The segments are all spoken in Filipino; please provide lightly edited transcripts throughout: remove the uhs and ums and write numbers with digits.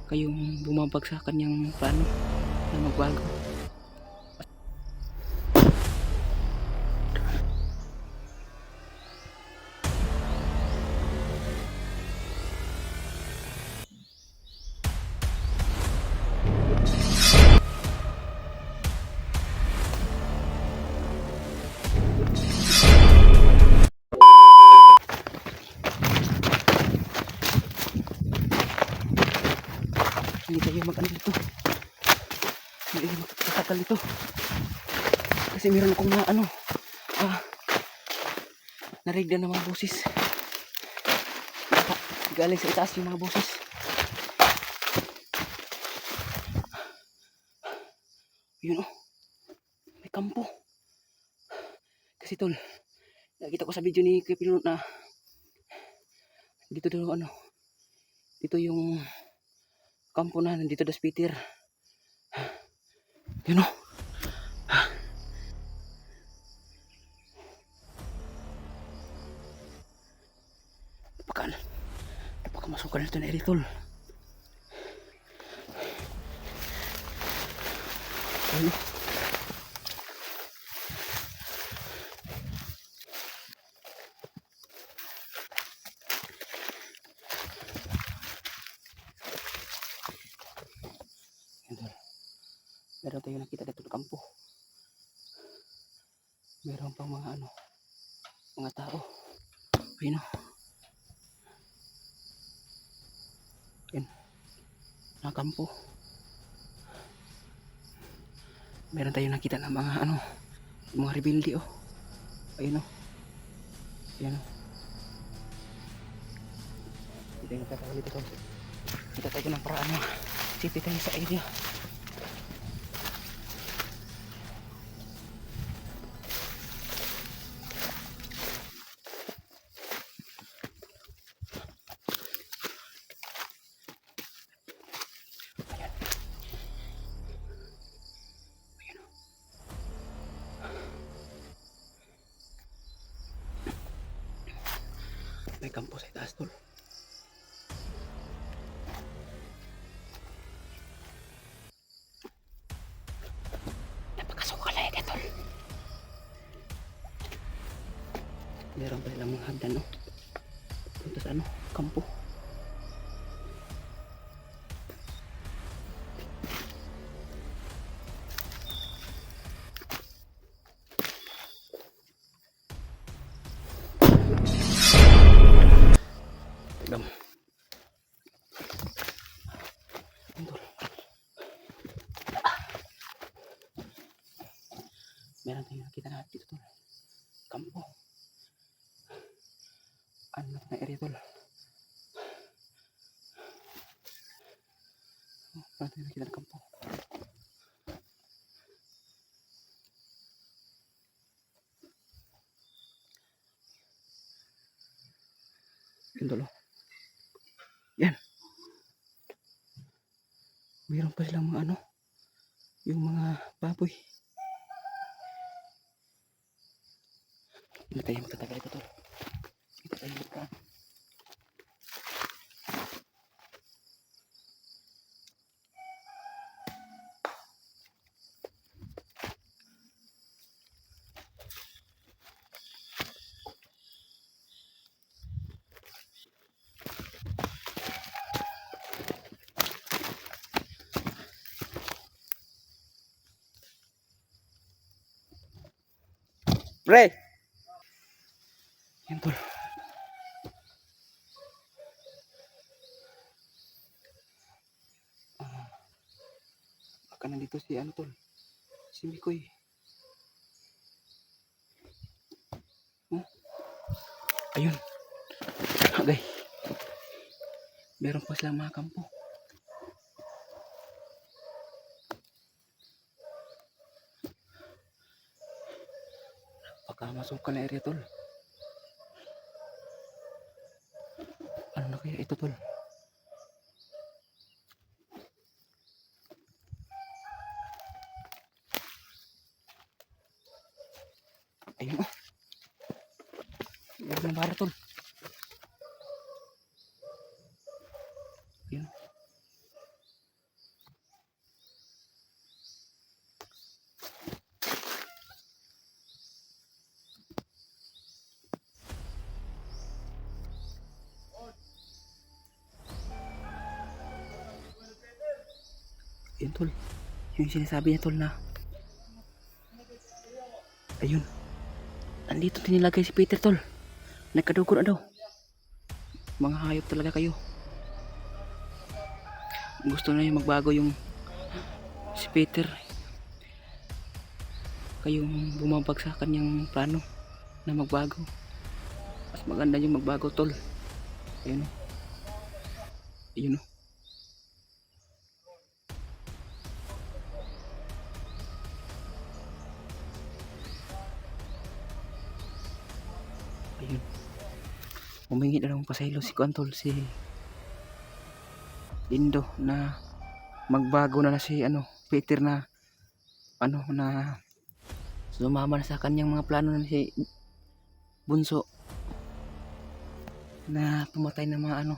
kayong bumabag sa kanyang plano na magbago. Hindi tayo mag-ano dito, hindi tayo magkakal dito kasi meron akong na ano narigdan ng mga boses galing sa itaas yung mga boses. Yun may kampo kasi tol, nakita ko sa video ni Kuya Pinunot na dito daw dito yung kampo na nandito das Peter. Yun napakamasukan nito na eri tol. Ayun meron tayo nakita dito sa kampo, meron pang mga mga tao. Ayun yun na kampo, meron tayo nakita ng mga mga rebelde ayun yan hindi tayo nagkakawali dito, kita tayo ng paraan sipit tayo sa area. May kampo sa itaas tol. Napakasukal ay tol. Meron pa silang mga hagdan punta sa kampo. Tigam meron tayong nakita na dito tol, kampo na area tol. Meron tayong nakita na kampo. Yun tol yan, meron pa silang mga yung mga baboy. Hindi tayo magtatagal ito tol, hindi tayo magkaan. Pre! Yan tol. Baka nandito si tol, si Mikoy. Ayun. Okay. Meron pa silang mga kampo. Baka masukal na area tol. Ano na kaya ito tol? Ayun meron ng bara tol. Ayun Yun tol. Yung sinasabi niya tol na ayun. Nandito tinilagay si Peter tol. Nagkadugo na daw. Mga hayop talaga kayo. Gusto na yung magbago yung si Peter. Kayong bumabag sa kanyang plano na magbago. Mas maganda yung magbago tol. Ayun o. Ayun o. Ayun. Humingi na lang pasaylo si Kuantol, si Lindo na magbago na si Peter na na sumama na sa kanyang mga plano na si Bunso na pumatay ng mga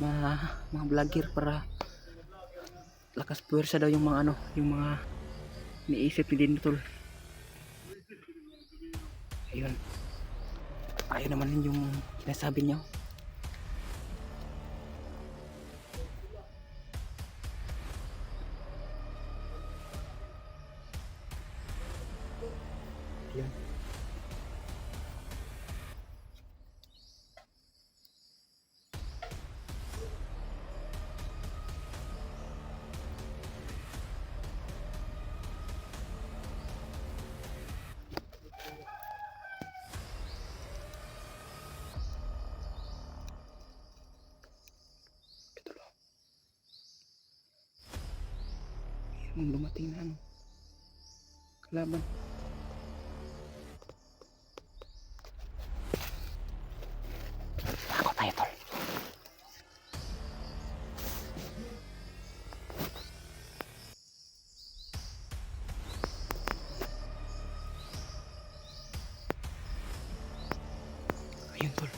mga vlogger para lakas puwersa daw yung mga yung mga niisip ni Lindo tol. Ayun. Ayaw naman yun yung sinasabi niya. Ayun. Nung dumating na kalaban. Ako tayo tol. Ayun tol.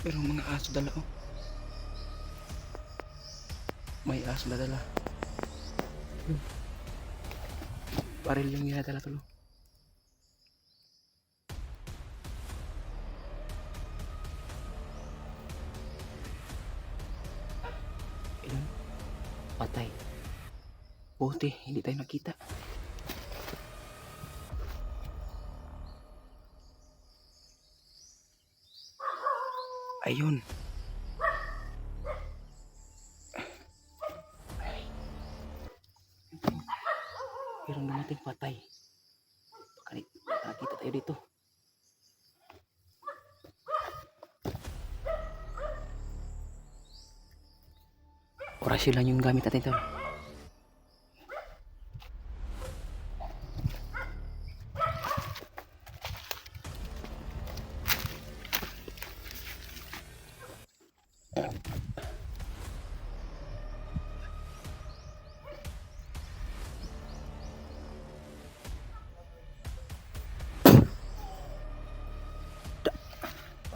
Pero mga aso dala oh. May aso na dala. Baril yung ginadala tol. Ayun. Patay. Buti, hindi tayo nakita. Ayun. Pero dumating patay. Baka nakakita tayo dito. Orasyon lang yung gamit natin tol.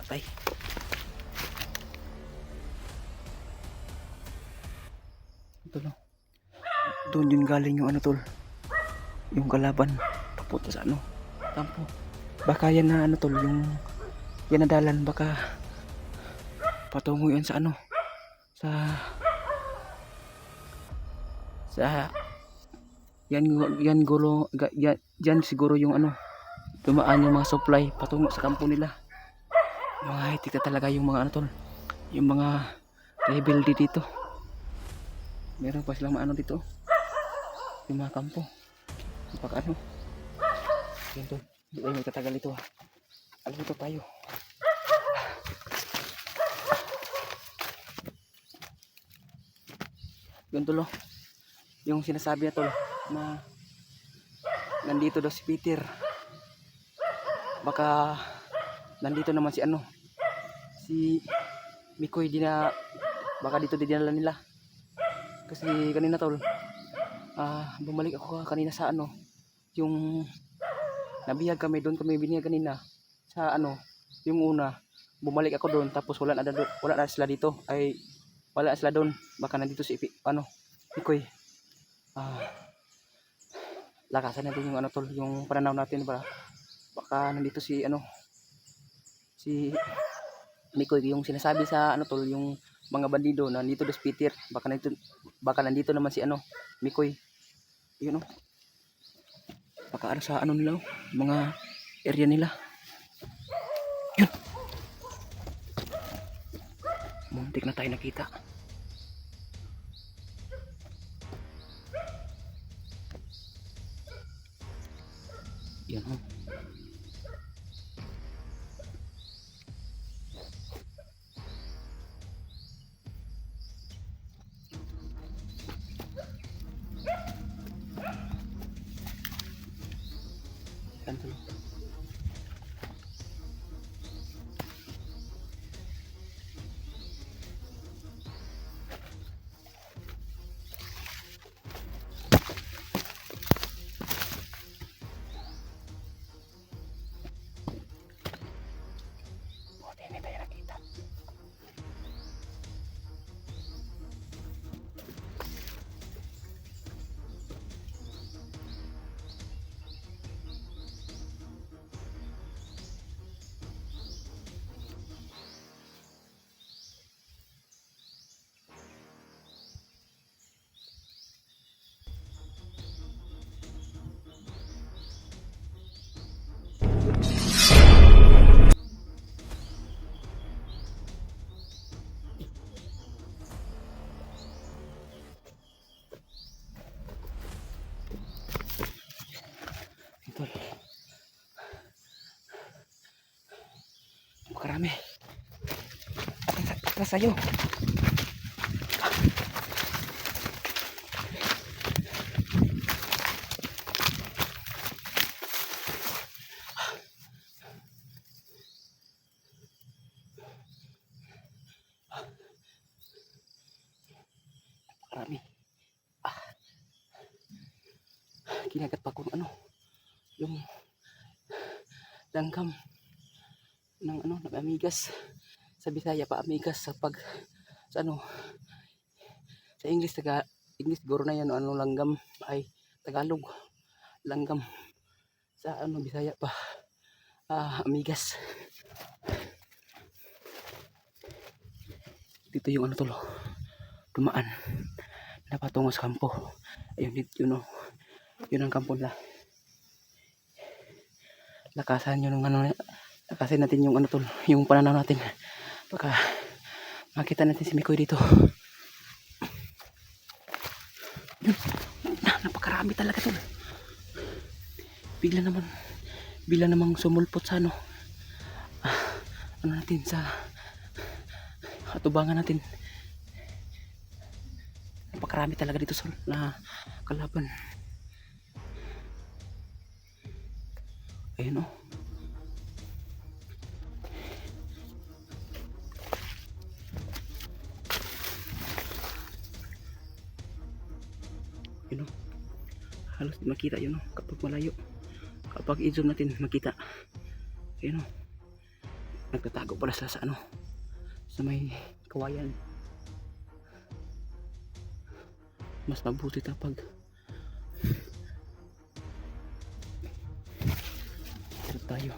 Patay. Ito no. Doon yun galing yung tol. Yung kalaban papunta sa tampo. Baka yan na tol, yung yan na dalan, baka patungo yan sa sa yan gulo yan siguro yung dumaan yung mga supply patungo sa kampo nila. Mga hitik na talaga yung mga tol, yung mga rebel dito. Meron pa silang dito yung mga kampo. Baka yan tol, hindi tayo magtatagal ito alam ito tayo. Yun tol yung sinasabi na tol na nandito daw si Peter. Baka nandito naman si Mikoy baka dito dinala nila. Kasi kanina tol bumalik ako kanina sa yung nabihag kami doon, kami binihag kanina sa yung una. Bumalik ako doon tapos wala na sila dito, ay wala sila doon. Baka nandito si Mikoy. Lakasan natin yung tol, yung pananaw natin para baka nandito si Mikoy, yung sinasabi sa ano tol, yung mga bandido na nandito dos Peter, baka nandito naman si ano, Mikoy. Yun oh. Baka ano sa ano nila oh, mga area nila. Yun. Muntik na tayo nakita. Yan oh. Yan tol. Buti hindi tayo nakita. Tol. Makarami. Atras sa'yo. Marami. Kinagat pa kung ano, yung langgam ng ano, ng amigas. Sa Bisaya pa amigas, sa pag sa ano, sa English English siguro na yan, ano langgam ay Tagalog langgam, sa ano Bisaya pa amigas. Dito yung ano tol, dumaan na patungo sa kampo. Ayun dito yun oh, yun ang kampo nila. Lakasan yun ng ano, lakasin natin yung ano tol, yung pananaw natin. Baka makita natin si Mikoy dito. Yun, napakarami talaga tol. Bigla namang sumulpot sa ano, ano natin, sa atubangan natin. Napakarami talaga dito sol na kalaban. Ayun oh. Yun oh. Halos makita yun oh, kapag malayo. Kapag i-zoom natin makita. Ayun oh. Nagtatago pala sa ano, sa may kawayan. Mas mabuti kapag tayo.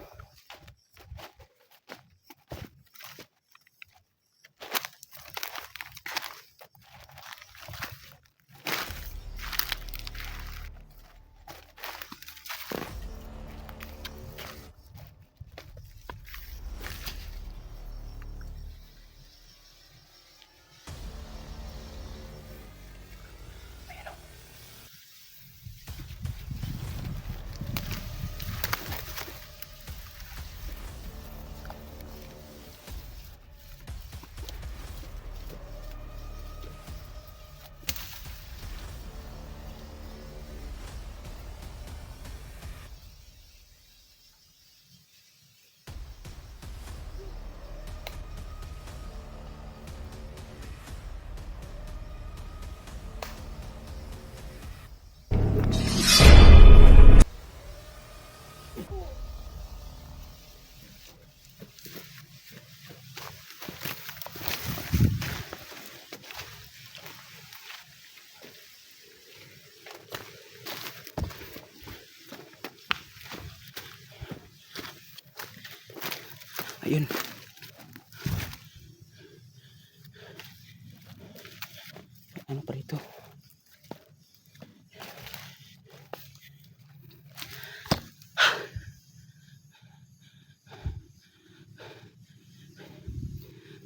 Ano pa rito?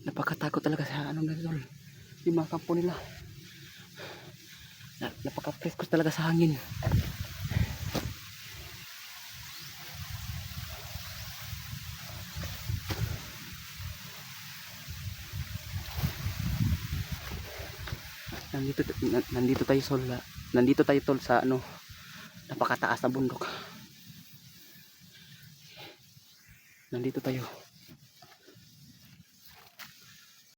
Napakatakot talaga sa ano na tol. Yung mga kampo nila. Napaka-presko talaga sa hangin. Nandito tayo nandito tayo tol sa ano, napakataas na bundok. Nandito tayo.